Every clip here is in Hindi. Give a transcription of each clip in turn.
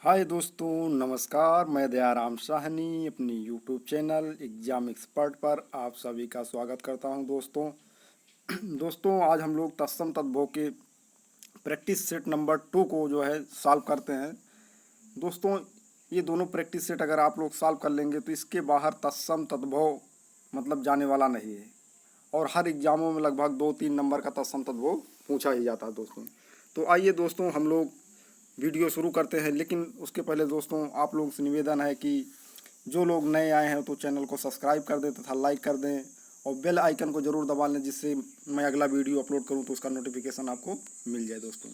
हाय दोस्तों, नमस्कार। मैं दयाराम साहनी अपनी यूट्यूब चैनल एग्जाम एक्सपर्ट पर आप सभी का स्वागत करता हूं। दोस्तों आज हम लोग तत्सम तद्भव के प्रैक्टिस सेट नंबर 2 को जो है सॉल्व करते हैं। दोस्तों ये दोनों प्रैक्टिस सेट अगर आप लोग सॉल्व कर लेंगे तो इसके बाहर तत्सम तद्भव मतलब जाने वाला नहीं है। और हर एग्जामों में लगभग 2-3 नंबर का तत्सम तद्भव पूछा ही जाता है दोस्तों। तो आइए दोस्तों हम लोग वीडियो शुरू करते हैं, लेकिन उसके पहले दोस्तों आप लोगों से निवेदन है कि जो लोग नए आए हैं तो चैनल को सब्सक्राइब कर दें तथा लाइक कर दें और बेल आइकन को ज़रूर दबा लें, जिससे मैं अगला वीडियो अपलोड करूं तो उसका नोटिफिकेशन आपको मिल जाए। दोस्तों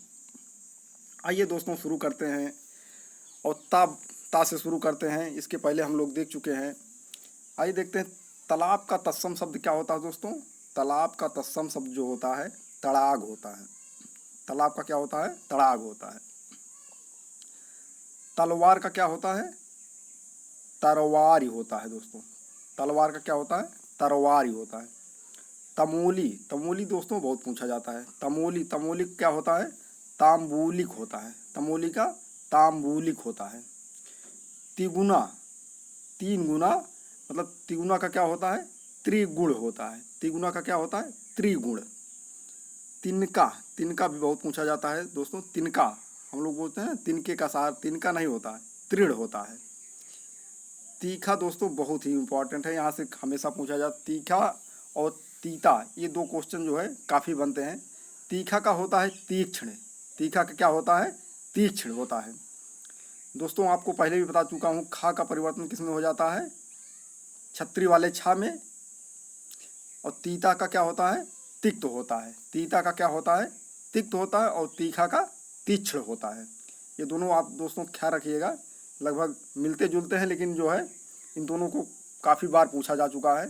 आइए दोस्तों शुरू करते हैं और ता से शुरू करते हैं। इसके पहले हम लोग देख चुके हैं। आइए देखते हैं तालाब का तत्सम शब्द क्या होता है। दोस्तों तालाब का तत्सम शब्द जो होता है तड़ाग होता है। तालाब का क्या होता है? तड़ाग होता है। तलवार का क्या होता है? तरवार ही होता है। दोस्तों तलवार का क्या होता है? तरवार ही होता है। तमोली, तमोली दोस्तों बहुत पूछा जाता है। तमोली, तमोली क्या होता है? तांबूलिक होता है। तमोली का तांबूलिक होता है। तिगुना, तीन गुना मतलब तिगुना का क्या होता है? त्रिगुण होता है। तिगुना का क्या होता है? त्रिगुण। तिनका, तिनका भी बहुत पूछा जाता है दोस्तों। तिनका हम लोग बोलते हैं तिनके का सार, तिनका नहीं होता है, तृण होता है। तीखा दोस्तों बहुत ही इंपॉर्टेंट है, यहाँ से हमेशा पूछा जाता है। तीखा और तीता ये दो क्वेश्चन जो है काफ़ी बनते हैं। तीखा का होता है तीक्ष्ण। तीखा का क्या होता है? तीक्ष्ण होता है। दोस्तों आपको पहले भी बता चुका हूँ, खा का परिवर्तन किस में हो जाता है? छतरी वाले छा में। और तीता का क्या होता है? तिक्त होता है। तीता का क्या होता है? तिक्त होता है। और तीखा का तीक्ष्ण होता है। ये दोनों आप दोस्तों ख्याल रखिएगा, लगभग मिलते जुलते हैं, लेकिन जो है इन दोनों को काफ़ी बार पूछा जा चुका है।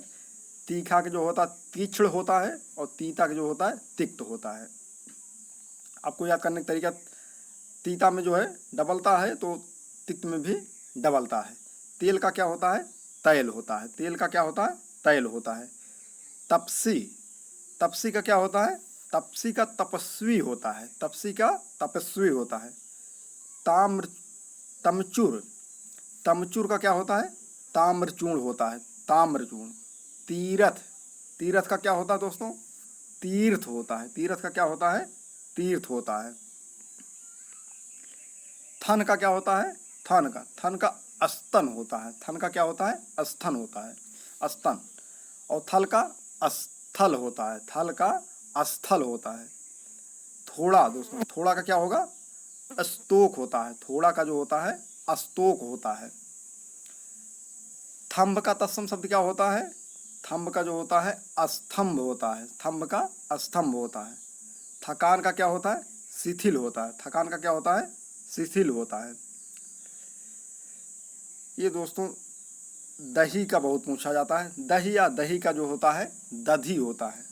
तीखा का जो होता है तीक्ष्ण होता है और तीता का जो होता है तिक्त होता है। आपको याद करने का तरीका, तीता में जो है डबलता है तो तिक्त में भी डबलता है। तेल का क्या होता है? तैल होता है। तेल का क्या होता है? तैल होता है। तपसी, तपसी का क्या होता है? तपसी का तपस्वी होता है। तपसी का तपस्वी होता है। ताम्र, तमचुर, तमचुर का क्या होता है? ताम्रचूर्ण होता है। ताम्रचूर्ण। तीरथ, तीरथ का क्या होता है दोस्तों? तीर्थ होता है। तीरथ का क्या होता है? तीर्थ होता है। थन का क्या होता है? थन का अस्तन होता है। थन का क्या होता है? अस्थन होता है। अस्तन। और थल का अस्थल होता है। थल का अस्थल होता है। थोड़ा दोस्तों, थोड़ा का क्या होगा? स्तोक होता है। थोड़ा का जो होता है स्तोक होता है। थंब का तत्सम शब्द क्या होता है? थंब का जो होता है अस्तंभ होता है। थंब का अस्तंभ होता है। थकान का क्या होता है? शिथिल होता है। थकान का क्या होता है? शिथिल होता है। ये दोस्तों दही का बहुत पूछा जाता है। दही या दही का जो होता है दधी होता है।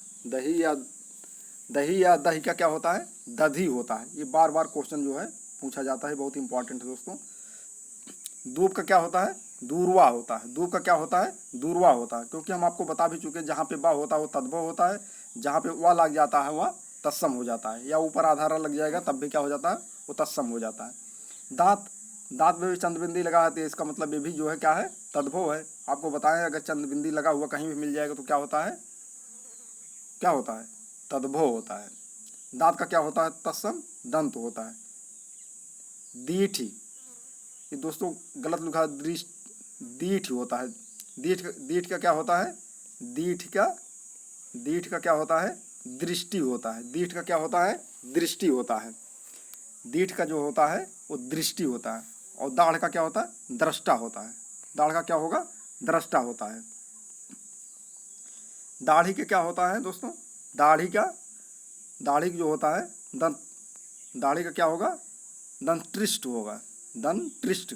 दही या दही का क्या होता है? दधी होता है। ये बार बार क्वेश्चन जो है पूछा जाता है, बहुत इंपॉर्टेंट है दोस्तों। दूब का क्या होता है? दूरवा होता है। दूब का क्या होता है? दूरवा होता है। क्योंकि हम आपको बता भी चुके हैं, जहाँ पे बा होता है वो तद्भव होता है, जहाँ पे वा लग जाता है वह तत्सम हो जाता है, या ऊपर आधारा लग जाएगा तब भी क्या हो जाता है? वो तत्सम हो जाता है। दांत, दांत में भी चंद्रबिंदी लगा है, इसका मतलब ये भी जो है क्या है? तद्भव है। आपको बताएं अगर चंद्रबिंदी लगा हुआ कहीं भी मिल जाएगा तो क्या होता है? क्या होता है? तद्भव होता है। दांत का क्या होता है? तत्सम दंत होता है। दीठी, ये दोस्तों गलत लिखा है, दीठ होता है। दीठ का क्या होता है? दीठ का क्या होता है? दृष्टि होता है। दीठ का क्या होता है? दृष्टि होता है। दीठ का जो होता है वो दृष्टि होता है। और दाढ़ का क्या होता है? दृष्टा होता है। दाढ़ का क्या होगा? दृष्टा होता है। दाढ़ी के क्या होता है दोस्तों? दाढ़ी जो होता है दंत, दाढ़ी का क्या होगा? दंत्रिष्ट होगा। दंत्रिष्ट।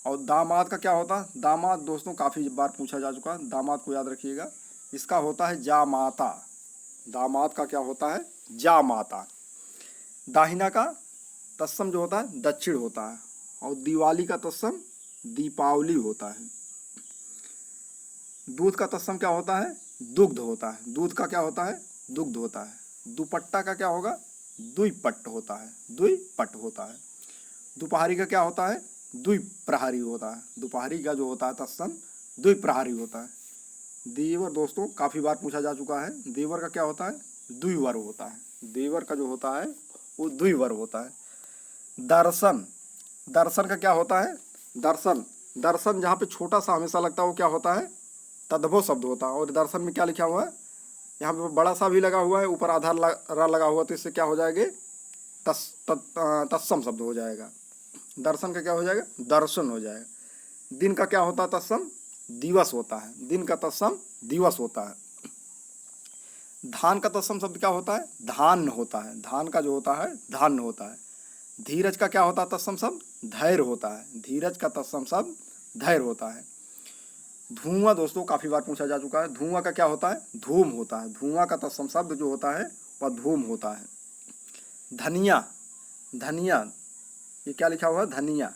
और दामाद का क्या होता है? दामाद दोस्तों काफ़ी बार पूछा जा चुका है, दामाद को याद रखिएगा। इसका होता है जामाता। दामाद का क्या होता है? जामाता। दाहिना का तत्सम जो होता है दक्षिण होता है। और दिवाली का तत्सम दीपावली होता है। दूध का तत्सम क्या होता है? दुग्ध होता है। दूध का क्या होता है? दुग्ध होता है। दुपट्टा का क्या होगा? द्विपट्ट होता है। द्विपट्ट होता है। दोपहरी का क्या होता है? द्विप्रहरी होता है। दोपहरी का जो होता है तत्सम द्विप्रहरी होता है। देवर दोस्तों काफी बार पूछा जा चुका है। देवर का क्या होता है? द्विवर होता है। देवर का जो होता है वो द्विवर होता है। दर्शन, दर्शन का क्या होता है? दर्शन, दर्शन जहाँ पे छोटा सा हमेशा लगता है वो क्या होता है? तद्भव शब्द होता है। और दर्शन में क्या लिखा हुआ है? यहाँ पे बड़ा सा भी लगा हुआ है, ऊपर आधार रा लगा हुआ, तो इससे क्या हो जाएगा? तत्सम शब्द हो जाएगा। दर्शन का क्या हो जाएगा? दर्शन हो जाएगा। दिन का क्या होता है? तत्सम दिवस होता है। दिन का तत्सम दिवस होता है। धान का तत्सम शब्द क्या होता है? धान्य होता है। धान का जो होता है धान्य होता है। धीरज का क्या होता है तत्सम शब्द? धैर्य होता है। धीरज का तत्सम शब्द धैर्य होता है। धुआं दोस्तों काफी बार पूछा जा चुका है। धुआं का क्या होता है? धूम होता है। धुआं का तत्सम शब्द जो होता है वह धूम होता है। धनिया, धनिया ये क्या लिखा हुआ है? धनिया।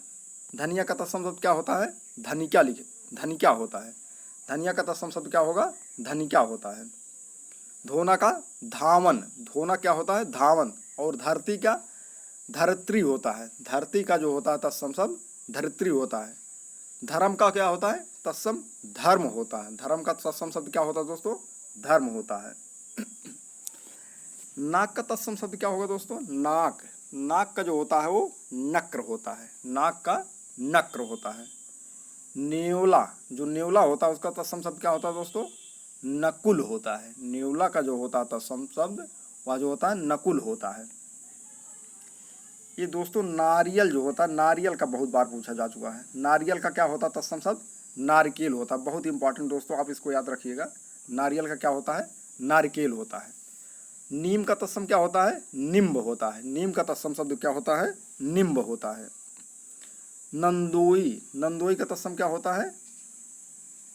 धनिया का तत्सम शब्द क्या होता है? धनिका लिखे, धनिका होता है। धनिया का तत्सम शब्द क्या होगा? धनिका होता है। धोना का धावन, धोना क्या होता है? धावन। और धरती का धरित्री होता है। धरती का जो होता है तत्सम शब्द धरित्री होता है। धर्म का क्या होता है? तत्सम धर्म होता है। धर्म का तत्सम शब्द क्या होता है दोस्तों? धर्म होता है। नाक का तत्सम शब्द क्या होगा दोस्तों? नाक। नाक का जो होता है वो नक्र होता है। नाक का नक्र होता है। नेवला, जो नेवला होता है उसका तत्सम शब्द क्या होता है दोस्तों? नकुल होता है। नेवला का जो होता है तत्सम शब्द वह जो होता है नकुल होता है। ये दोस्तों नारियल जो होता है, नारियल का बहुत बार पूछा जा चुका है। नारियल का क्या होता है तत्सम शब्द? नारिकेल होता है। बहुत इंपॉर्टेंट दोस्तों, आप इसको याद रखिएगा। नारियल का क्या होता है? नारिकेल होता है। नीम का तत्सम क्या होता है? निम्ब होता है। नीम का तत्सम शब्द क्या होता है? निम्ब होता है। नंदोई, नंदोई का तत्सम क्या होता है?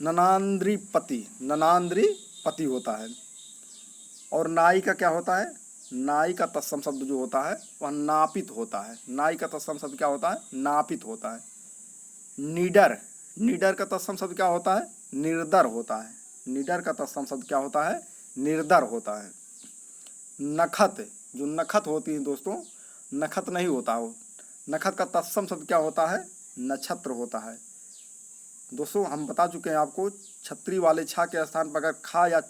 ननांद्रीपति, ननांद्रीपति होता है। और नाई का क्या होता है? नाई का तत्सम शब्द जो होता है वह नापित होता है। नाई का तत्सम शब्द क्या होता है? नापित होता है। निडर, निडर का तत्सम शब्द क्या होता है? निर्दर होता है। निडर का तत्सम शब्द क्या होता है? निर्दर होता है। नखत, जो नखत होती है दोस्तों, नखत नहीं होता हो। नखत का तत्सम शब्द क्या होता है? नक्षत्र होता है। दोस्तों हम बता चुके हैं आपको, छतरी वाले छा के स्थान पर अगर खा या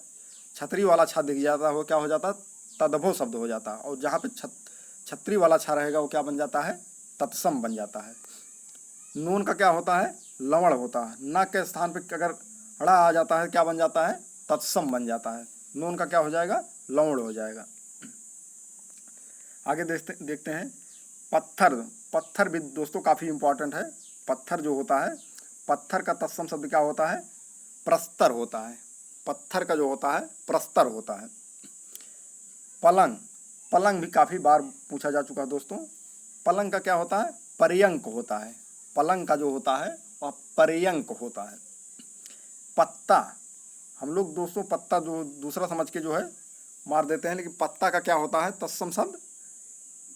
छतरी वाला छा दिख जाता हो क्या हो जाता? तद्भव शब्द हो जाता है। और जहाँ पे छतरी वाला छा रहेगा वो क्या बन जाता है? तत्सम बन जाता है। नून का क्या होता है? लवण होता है। न के स्थान पे अगर अड़ा आ जाता है क्या बन जाता है? तत्सम बन जाता है। नून का क्या हो जाएगा? लवण हो जाएगा। आगे देखते हैं पत्थर। पत्थर भी दोस्तों काफी इंपॉर्टेंट है। पत्थर जो होता है, पत्थर का तत्सम शब्द क्या होता है? प्रस्तर होता है। पत्थर का जो होता है प्रस्तर होता है। पलंग, पलंग भी काफी बार पूछा जा चुका है दोस्तों। पलंग का क्या होता है? पर्यंक होता है। पलंग का जो होता है वह पर्यंक होता है। पत्ता, हम लोग दोस्तों पत्ता जो दूसरा समझ के जो है मार देते हैं, लेकिन पत्ता का क्या होता है तत्सम शब्द?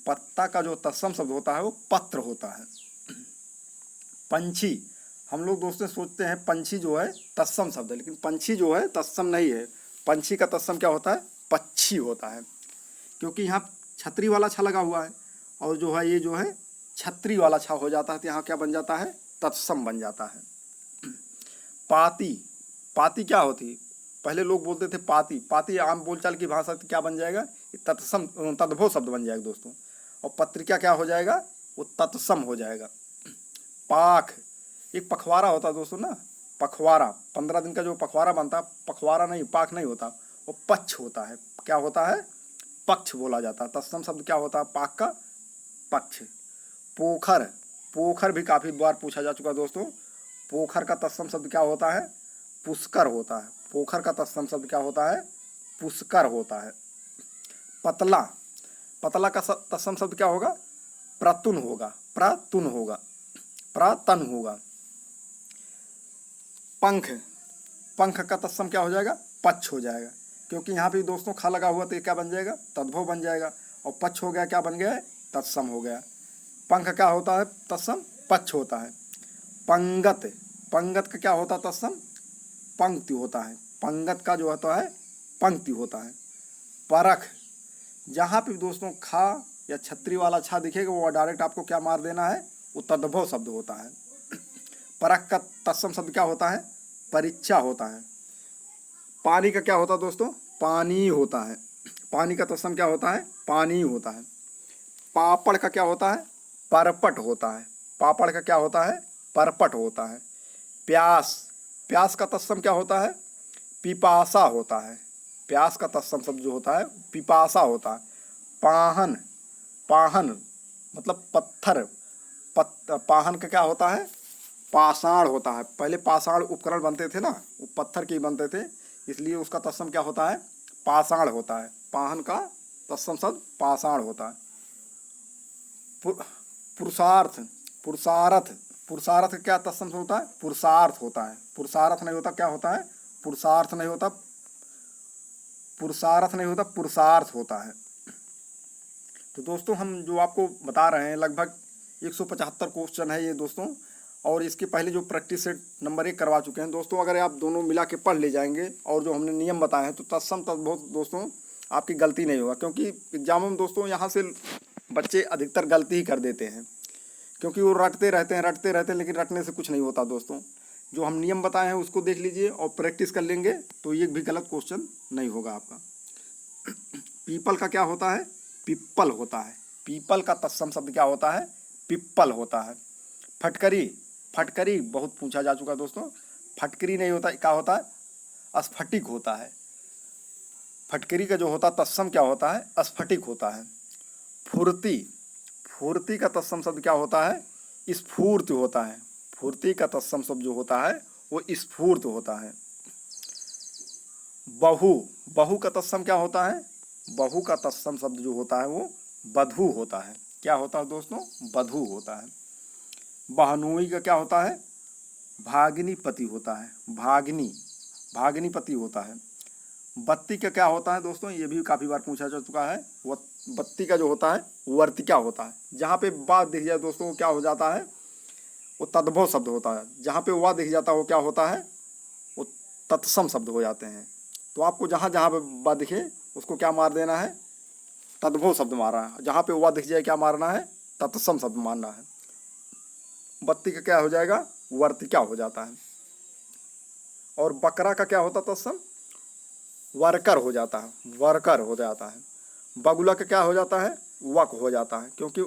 पत्ता का जो तत्सम शब्द होता है वो पत्र होता है। पंछी, हम लोग दोस्तों सोचते हैं पंछी जो है तत्सम शब्द है, लेकिन पंछी जो है तत्सम नहीं है। पंछी का तत्सम क्या होता है? पक्षी होता है। क्योंकि यहाँ छतरी वाला छा लगा हुआ है और जो है ये जो है छतरी वाला छा हो जाता है, तो यहाँ क्या बन जाता है? तत्सम बन जाता है। पाती, पाती क्या होती? पहले लोग बोलते थे पाती। पाती आम बोलचाल की भाषा क्या बन जाएगा? तत्सम तद्भव शब्द बन जाएगा दोस्तों। और पत्रिका क्या हो जाएगा? वो तत्सम हो जाएगा। पाख, एक पखवाड़ा होता है दोस्तों ना, पखवाड़ा 15 दिन का जो पखवाड़ा बनता है, पखवाड़ा नहीं, पाख नहीं होता, वो पक्ष होता है। क्या होता है? पक्ष बोला जाता है। तत्सम शब्द क्या होता है? पाक का पक्ष। पोखर, पोखर भी काफी बार पूछा जा चुका है दोस्तों। पोखर का तत्सम शब्द क्या होता है? पुष्कर होता है। पोखर का तत्सम शब्द क्या होता है? पुष्कर होता है। पतला, पतला का तत्सम शब्द क्या होगा? प्रतुन होगा। प्रतुन होगा, प्रतन होगा। पंख, पंख का तत्सम क्या हो जाएगा? पक्ष हो जाएगा। क्योंकि यहाँ पे दोस्तों खा लगा हुआ तो ये क्या बन जाएगा? तद्भव बन जाएगा। और पक्ष हो गया, क्या बन गया? तत्सम हो गया। पंख क्या होता है? तत्सम पक्ष होता है। पंगत, पंगत का क्या होता है तत्सम? पंक्ति होता है। पंगत का जो होता है पंक्ति होता है। परख, जहाँ पे दोस्तों खा या छतरी वाला छा दिखेगा वो डायरेक्ट आपको क्या मार देना है, वो तद्भव शब्द होता है। परख का तत्सम शब्द क्या होता है, परीक्षा होता है। पानी का क्या होता है दोस्तों, पानी होता है। पानी का तत्सम क्या होता है, पानी होता है। पापड़ का क्या होता है, परपट होता है। पापड़ का क्या होता है, परपट होता है। प्यास, प्यास का तत्सम क्या होता है, पिपासा होता है। प्यास का तत्सम शब्द जो होता है पिपासा होता है। पाहन, पाहन मतलब पत्थर, पाहन का क्या होता है, पाषाण होता है। पहले पाषाण उपकरण बनते थे ना, वो पत्थर के ही बनते थे, इसलिए उसका तत्सम क्या होता है, पाषाण होता है। पाहन का तत्सम शब्द पाषाण होता है। पुरुषार्थ, पुरुषार्थ, पुरुषार्थ का क्या तत्सम होता है, पुरुषार्थ होता है। पुरुषार्थ नहीं होता, क्या होता है, पुरुषार्थ नहीं होता, पुरुषार्थ नहीं होता, पुरुषार्थ होता है। तो दोस्तों हम जो आपको बता रहे हैं लगभग 175 क्वेश्चन है ये दोस्तों, और इसके पहले जो प्रैक्टिस सेट नंबर 1 करवा चुके हैं दोस्तों। अगर आप दोनों मिला के पढ़ ले जाएंगे और जो हमने नियम बताए हैं तो तत्सम तद्भव दोस्तों आपकी गलती नहीं होगा। क्योंकि एग्जामों में दोस्तों यहाँ से बच्चे अधिकतर गलती ही कर देते हैं, क्योंकि वो रटते रहते हैं, लेकिन रटने से कुछ नहीं होता दोस्तों। जो हम नियम बताए हैं उसको देख लीजिए और प्रैक्टिस कर लेंगे तो ये भी गलत क्वेश्चन नहीं होगा आपका। पीपल का क्या होता है, पिप्पल होता है। पीपल का तत्सम शब्द क्या होता है, पिप्पल होता है। फटकरी, फटकरी बहुत पूछा जा चुका दोस्तों। फटकरी नहीं होता, क्या होता है, स्फटिक होता है। फटकरी का जो होता है तत्सम क्या होता है, स्फटिक होता है। फुर्ती, फुर्ती का तत्सम शब्द क्या होता है, स्फूर्त होता है। फुर्ती का तत्सम शब्द जो होता है वो स्फूर्त होता है। बहु, बहु का तत्सम क्या होता है, बहु का तत्सम शब्द जो होता है वो बधू होता है। क्या होता है दोस्तों, बधू होता है। बहनोई का क्या होता है, भागिनी पति होता है। भागिनी, भागिनी पति होता है। बत्ती का क्या होता है दोस्तों, ये भी काफ़ी बार पूछा जा चुका है। वो बत्ती का जो होता है वर्तिका होता है। जहाँ पे बात दिख जाए दोस्तों वो क्या हो जाता है, वो तद्भव शब्द होता है। जहाँ पे वाह दिख जाता है वो क्या होता है, वो तत्सम शब्द हो जाते हैं। तो आपको जहाँ जहाँ पे वाह दिखे उसको क्या मार देना है, तद्भव शब्द मारना है। जहाँ पे वाह दिख जाए क्या मारना है, तत्सम शब्द मारना है। बत्ती का क्या हो जाएगा, वर्तिका हो जाता है। और बकरा का क्या होता है तत्सम, वर्कर हो जाता है, वर्कर हो जाता है। बगुला का क्या हो जाता है, वक हो जाता है, क्योंकि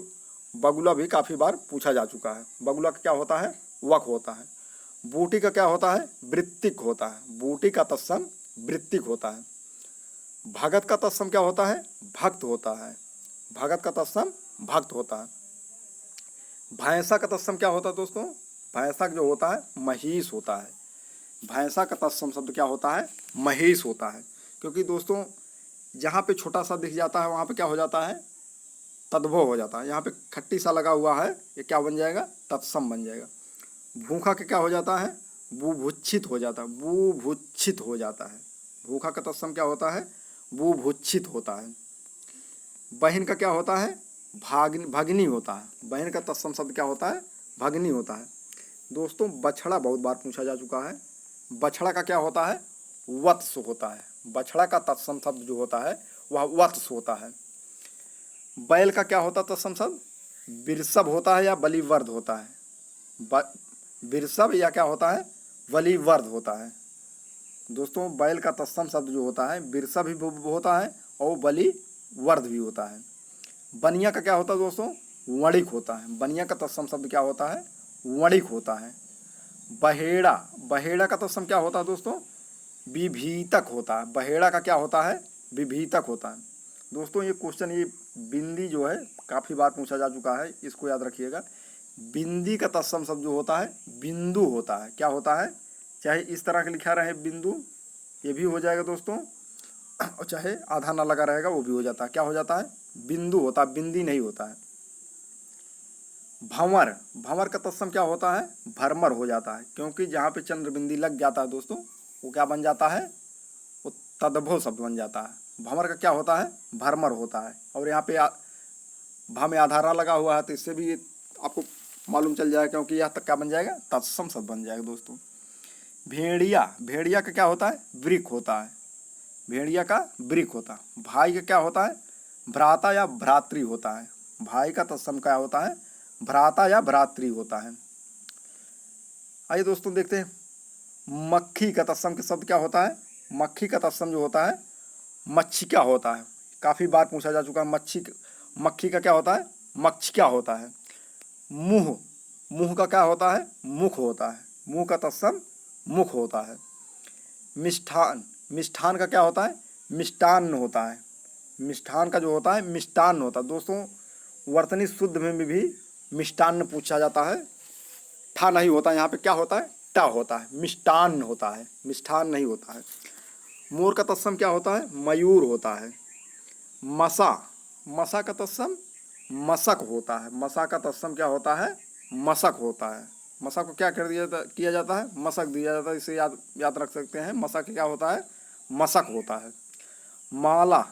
बगुला भी काफ़ी बार पूछा जा चुका है। बगुला का क्या होता है, वक होता है। बूटी का क्या होता है, वृत्तिक होता है। बूटी का तत्सम वृत्तिक होता है। भगत का तत्सम क्या होता है, भक्त होता है। भगत का तत्सम भक्त होता है। भैंसा का तत्सम क्या होता है दोस्तों, भैंसा जो होता है महिष होता है। भैंसा का तत्सम शब्द क्या होता है, महिष होता है। क्योंकि दोस्तों जहाँ पे छोटा सा दिख जाता है वहाँ पे क्या हो जाता है, तद्भव हो जाता है। यहाँ पे खट्टी सा लगा हुआ है, ये क्या बन जाएगा, तत्सम बन जाएगा। भूखा के क्या हो जाता है, बुभुक्षित हो जाता है। बुभुक्षित हो जाता है। भूखा का तत्सम क्या होता है, बुभुक्षित होता है। बहन का क्या होता है, भगनी होता है। बहन का तत्सम शब्द क्या होता है, भगनी होता है। दोस्तों बछड़ा बहुत बार पूछा जा चुका है। बछड़ा का क्या होता है, वत्स होता है। बछड़ा का तत्सम शब्द जो होता है वह वत्स होता है। बैल का क्या होता है तत्सम शब्द, बिरसब होता है या बलिवर्ध होता है। बिरसब या क्या होता है, बलिवर्ध होता है। दोस्तों बैल का तत्सम शब्द जो होता है बिरसब भी होता है और बलिवर्ध भी होता है। बनिया का क्या होता है दोस्तों, वणिक होता है। बनिया का तत्सम शब्द क्या होता है, वणिक होता है। बहेड़ा, बहेड़ा का तत्सम क्या होता है दोस्तों, विभीतक होता है। बहेड़ा का क्या होता है, विभीतक होता है। दोस्तों ये क्वेश्चन, ये बिंदी जो है काफ़ी बार पूछा जा चुका है, इसको याद रखिएगा। बिंदी का तत्सम शब्द जो होता है बिंदु होता है। क्या होता है, चाहे इस तरह का लिखा रहे बिंदु, ये भी हो जाएगा दोस्तों, और चाहे आधा ना लगा रहेगा वो भी हो जाता है। क्या हो जाता है, बिंदु होता है, बिंदी नहीं होता है। भंवर, भंवर का तत्सम क्या होता है, भरमर हो जाता है। क्योंकि जहाँ पे चंद्र बिंदी लग जाता है दोस्तों वो क्या बन जाता है, वो तद्भव शब्द बन जाता है। भंवर का क्या होता है, भरमर होता है। और यहाँ पे भा में आधारा लगा हुआ है तो इससे भी आपको मालूम चल जाएगा, क्योंकि यह तक क्या बन जाएगा, तत्सम शब्द बन जाएगा दोस्तों। भेड़िया, भेड़िया का क्या होता है, वृक होता है। भेड़िया का वृक होता है। भाई का क्या होता है, भ्राता या भ्रातृ होता है। भाई का तत्सम क्या होता है? भ्राता या भ्रातृ होता है। आइए दोस्तों देखते हैं, मक्खी का तत्सम के शब्द क्या होता है? मक्खी का तत्सम जो होता है मच्छिका होता है। काफी बार पूछा जा चुका है, मक्खी का क्या होता है? मक्षिका होता है। मुंह, मुंह का क्या होता है? मुख होता है। मुंह का तत्सम मुख होता है। मिष्ठान, मिष्ठान का क्या होता है? मिष्टान्न होता है। मिष्ठान का जो होता है मिष्टान्न होता है। दोस्तों वर्तनी शुद्ध में भी मिष्टान्न पूछा जाता है, ठा नहीं होता, यहाँ पे क्या होता है? टा होता है। मिष्टान्न होता है, मिष्ठान नहीं होता है। मोर का तत्सम क्या होता है? मयूर होता है। मसा, मसा का तत्सम मशक होता है। मसा का तत्सम क्या होता है? मशक होता है। मसा को क्या किया जाता है? मशक दिया जाता है। इसे याद रख सकते हैं, मसा क्या होता है? मशक होता है। माला,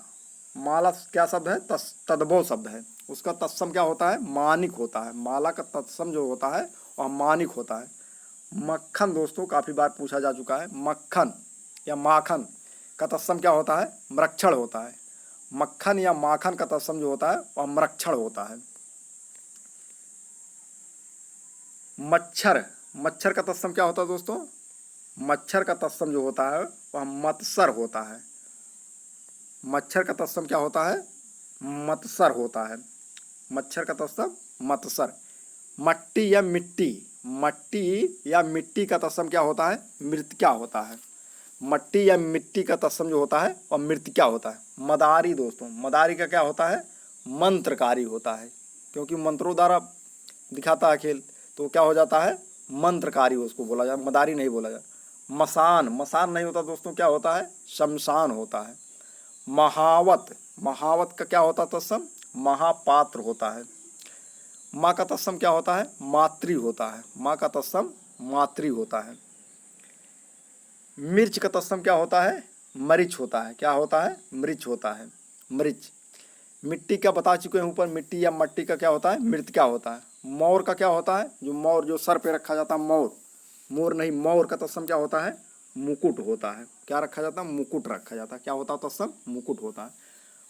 माला क्या शब्द है? तद्भव शब्द है। उसका तत्सम क्या होता है? मानिक होता है। माला का तत्सम जो होता है वह मानिक होता है। मक्खन दोस्तों काफी बार पूछा जा चुका है। मक्खन या माखन का तत्सम क्या होता है? मृक्षण होता है। मक्खन या माखन का तत्सम जो होता है वह मृक्षण होता है। मच्छर, मच्छर का तत्सम क्या होता है दोस्तों? मच्छर का तत्सम जो होता है वह मत्सर होता है। मच्छर का तत्सम क्या होता है? मत्सर होता है। मच्छर का तत्सम मत्सर। मट्टी या मिट्टी, मट्टी या मिट्टी का तत्सम क्या होता है? मृतिका होता है। मट्टी या मिट्टी का तत्सम जो होता है वह मृतिका होता है। मदारी दोस्तों, मदारी का क्या होता है? मंत्रकारी होता है, क्योंकि मंत्रों द्वारा दिखाता है खेल, तो क्या हो जाता है? मंत्रकारी उसको बोला जाए, मदारी नहीं बोला जाए। मसान, मसान नहीं होता दोस्तों, क्या होता है? शमशान होता है। महावत, महावत का क्या होता है तत्सम? महापात्र होता है। माँ का तत्सम क्या होता है? मातृ होता है। माँ का तत्सम मातृ होता है। मिर्च का तत्सम क्या होता है? मरीच होता है। क्या होता है? मरीच होता है। मरीच। मिट्टी का बता चुके हैं ऊपर, मिट्टी या मट्टी का क्या होता है? मृतिका होता है। मोर का क्या होता है? जो मोर जो सर पे रखा जाता है, मोर, मोर नहीं, मोर का तत्सम क्या होता है? मुकुट होता है। क्या रखा जाता है? मुकुट रखा जाता है। क्या होता है तत्सम? मुकुट होता है।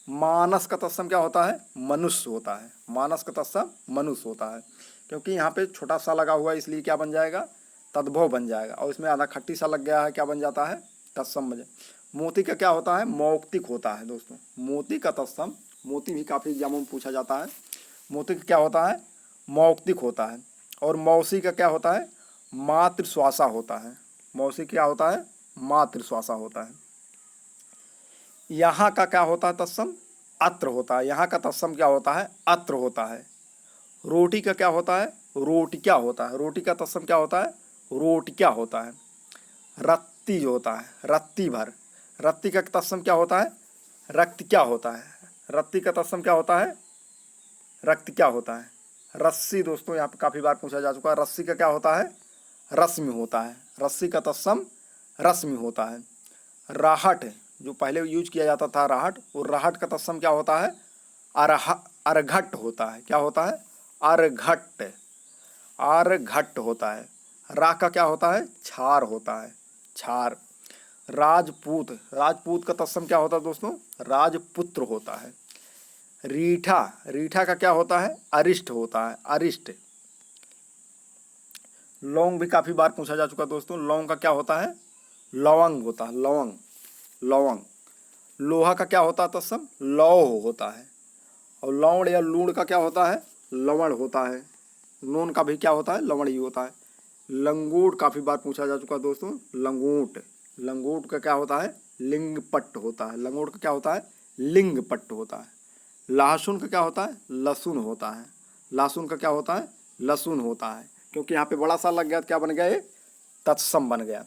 मानस का तत्सम क्या होता है? मनुष्य होता है। मानस का तत्सम मनुष्य होता है, क्योंकि यहाँ पे छोटा सा लगा हुआ है इसलिए क्या बन जाएगा? तद्भव बन जाएगा। और इसमें आधा खट्टी सा लग गया है, क्या बन जाता है? तत्सम बन जाए। मोती का क्या होता है? मौक्तिक होता है दोस्तों। मोती का तत्सम, मोती भी काफ़ी एग्जामों में पूछा जाता है। मोती का क्या होता है? मौक्तिक होता है। और मौसी का क्या होता है? मातृश्वासा होता है। मौसी क्या होता है? मातृश्वासा होता है। यहाँ का क्या होता है तत्सम? अत्र होता है। यहाँ का तत्सम क्या होता है? अत्र होता है। रोटी का क्या होता है? रोटिका होता है। रोटी का तत्सम क्या होता है? रोटिका होता है। रत्ती जो होता है, रत्ती भर, रत्ती का तत्सम क्या होता है? रक्त क्या होता है। रत्ती का तत्सम क्या होता है? रक्त क्या होता है। रस्सी दोस्तों यहाँ पे काफी बार पूछा जा चुका है। रस्सी का क्या होता है? रश्मि होता है। रस्सी का तत्सम रश्मि होता है। राहट, जो पहले यूज किया जाता था राहट, वो राहट का तत्सम क्या होता है? अर्घट होता है। क्या होता है? अर्घट, अर्घट होता है। रा का क्या होता है? छार होता है। छार। राजपूत, राजपूत का तत्सम क्या होता है दोस्तों? राजपुत्र होता है। रीठा, रीठा का क्या होता है? अरिष्ट होता है। अरिष्ट। लौंग भी काफी बार पूछा जा चुका दोस्तों। लौंग का क्या होता है? लवंग होता है। लवंग, लवंग। लोहा का क्या होता है तत्सम? लौह होता है। और लौड़ या लूण का क्या होता है? लवण होता है। नून का भी क्या होता है? लवण ही होता है। लंगूट काफी बार पूछा जा चुका दोस्तों। लंगूट, लंगूट का क्या होता है? लिंगपट्ट होता है। लंगूट का क्या होता है? लिंगपट्ट होता है। लहसुन का क्या होता है? लहसुन होता है। लहसुन का क्या होता है? लहसुन होता है। क्योंकि यहाँ पे बड़ा सा लग गया तो क्या बन गया? ये तत्सम बन गया।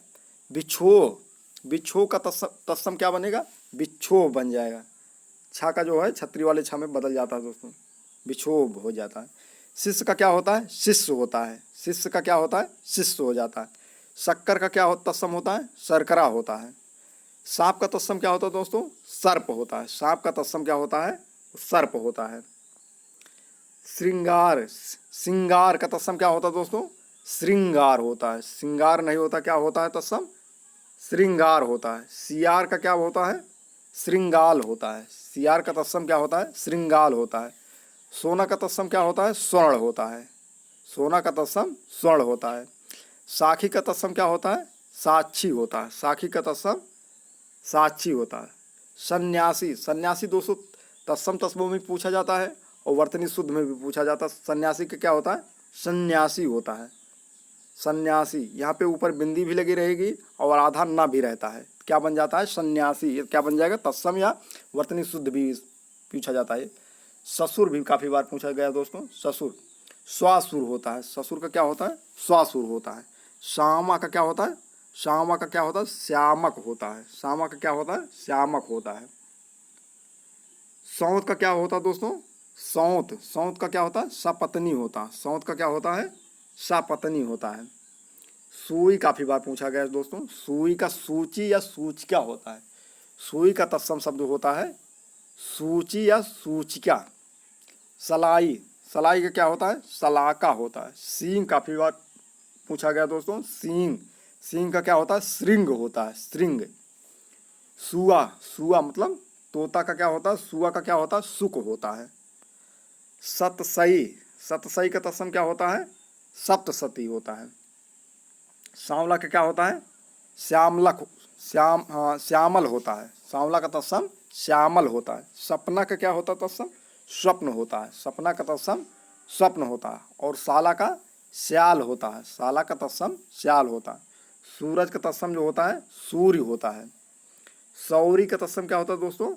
बिछो, बिच्छो का तत्सम क्या बनेगा? बिच्छो बन जाएगा। छा का जो है छतरी वाले छा में बदल जाता है दोस्तों, बिछोभ हो जाता है। शिष्य का क्या होता है? शिष्य होता है। शिष्य का क्या होता है? शिष्य हो जाता है। शक्कर का क्या तत्सम होता है? शर्करा होता है। सांप का तत्सम क्या होता है दोस्तों? सर्प होता है। सांप का तत्सम क्या होता है? सर्प होता है। श्रृंगार, श्रृंगार का तत्सम क्या होता है दोस्तों? श्रृंगार होता है। श्रृंगार नहीं होता, क्या होता है तत्सम? श्रृंगार होता है। सियार का क्या होता है? श्रृंगाल होता है। सियार का तत्सम क्या होता है? श्रृंगाल होता है। सोना का तत्सम क्या होता है? स्वर्ण होता है। सोना का तत्सम स्वर्ण होता है। साखी का तत्सम क्या होता है? साक्षी होता है। साखी का तत्सम साक्षी होता है। सन्यासी, सन्यासी दोस्तों तत्सम तत्समों में पूछा जाता है और वर्तनी शुद्ध में भी पूछा जाता है। सन्यासी का क्या होता है? सन्यासी होता है। सन्यासी, यहाँ पे ऊपर बिंदी भी लगी रहेगी और आधा ना भी रहता है, क्या बन जाता है? सन्यासी। ये क्या बन जाएगा? तत्सम या वर्तनी शुद्ध भी पूछा जाता है। ससुर भी काफी बार पूछा गया दोस्तों। ससुर स्वासुर होता है। ससुर का क्या होता है? स्वासुर होता है। श्यामा का क्या होता है? श्यामा का क्या होता है? श्यामक होता है। श्यामा का क्या होता है? श्यामक होता है। सौंत का क्या होता है दोस्तों? सौंत, सौंत का क्या होता है? सपत्नी होता है। सौंत का क्या होता है? सपत्नी होता है। सुई काफी बार पूछा गया है दोस्तों। सुई का सूची या सूचिका होता है। सुई का तत्सम शब्द होता है सूची या सूचिका। सलाई, सलाई का क्या होता है? सलाका होता है। सींग काफी बार पूछा गया दोस्तों। सींग, सींग का क्या होता है? श्रृंग होता है। श्रृंग। सुआ, सुआ मतलब तोता का क्या होता है? सुआ का क्या होता है? सुक होता है। सतसई, सतसई का तत्सम क्या होता है? सप्तसती होता है। सांवला का क्या होता है? श्यामलक, श्यामल होता है। सांवला का तत्सम श्यामल होता है। सपना का क्या होता है तत्सम? स्वप्न होता है। सपना का तत्सम स्वप्न होता है। और साला का श्याल होता है। साला का तत्सम श्याल होता है। सूरज का तत्सम जो होता है सूर्य होता है। सौरी का तत्सम क्या होता है दोस्तों?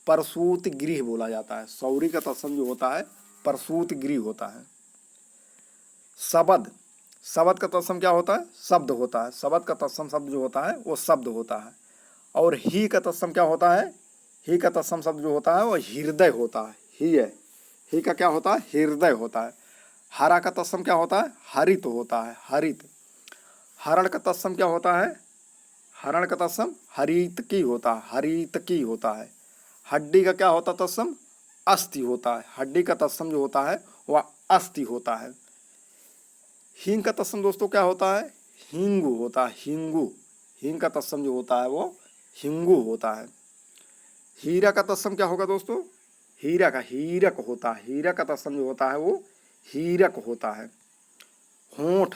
प्रसूति गृह बोला जाता है। सौरी का तत्सम जो होता है प्रसूति गृह होता है। शबद, शबद का तत्सम क्या होता है? शब्द होता है। शबद का तत्सम शब्द जो होता है वो शब्द होता है। और ही का तत्सम क्या होता है? ही का तत्सम शब्द जो होता है वो हृदय होता है। ही है, ही का क्या होता है? हृदय होता है। हरा का तत्सम क्या होता है? हरित होता है। हरित। हरण का तत्सम क्या होता है? हरण का तत्सम हरित की होता है। हरित की होता है। हड्डी का क्या होता है तत्सम? अस्थि होता है। हड्डी का तत्सम जो होता है वह अस्थि होता है। हींग का तत्सम दोस्तों क्या होता है? हिंगू होता है। हिंगू, हींग का तत्सम जो होता है वो हिंगू होता है। हीरा का तत्सम क्या होगा दोस्तों? हीरा का हीरक होता है। हीरा का तत्सम जो होता है वो हीरक होता है। होंठ,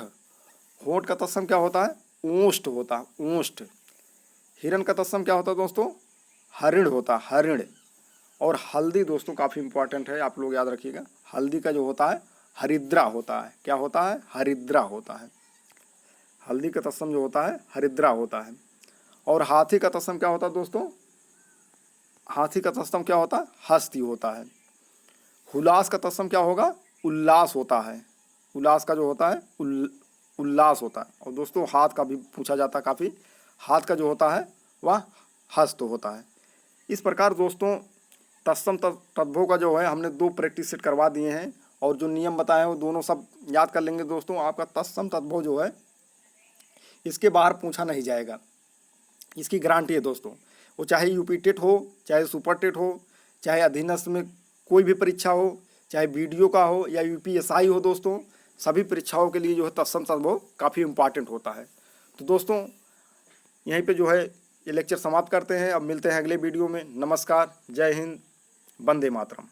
होंठ का तत्सम क्या होता है? ऊष्ट होता है। ऊष्ट। हिरण का तत्सम क्या होता है दोस्तों? हरिण होता है। हरिण। और हल्दी दोस्तों काफी इंपॉर्टेंट है, आप लोग याद रखिएगा। हल्दी का जो होता है हरिद्रा होता है। क्या होता है? हरिद्रा होता है। हल्दी का तत्सम जो होता है हरिद्रा होता है। और हाथी का तत्सम क्या होता है दोस्तों? हाथी का तत्सम क्या होता है? हस्ती होता है। हुलास का तत्सम क्या होगा? उल्लास होता है। उल्लास का जो होता है उल्लास होता है। और दोस्तों हाथ का भी पूछा जाता है काफी। हाथ का जो होता है वह हस्त होता है। इस प्रकार दोस्तों तत्सम तद्भव का जो है हमने 2 प्रैक्टिस सेट करवा दिए हैं और जो नियम बताए हैं वो दोनों सब याद कर लेंगे दोस्तों। आपका तत्सम तद्भव जो है इसके बाहर पूछा नहीं जाएगा, इसकी गारंटी है दोस्तों। वो चाहे यूपी टेट हो, चाहे सुपर टेट हो, चाहे अधीनस्थ में कोई भी परीक्षा हो, चाहे बीडीओ का हो या यूपीएसआई हो दोस्तों, सभी परीक्षाओं के लिए जो है तत्सम तद्भव काफ़ी इम्पॉर्टेंट होता है। तो दोस्तों यहीं पे जो है ये लेक्चर समाप्त करते हैं। अब मिलते हैं अगले वीडियो में। नमस्कार, जय हिंद, वंदे मातरम।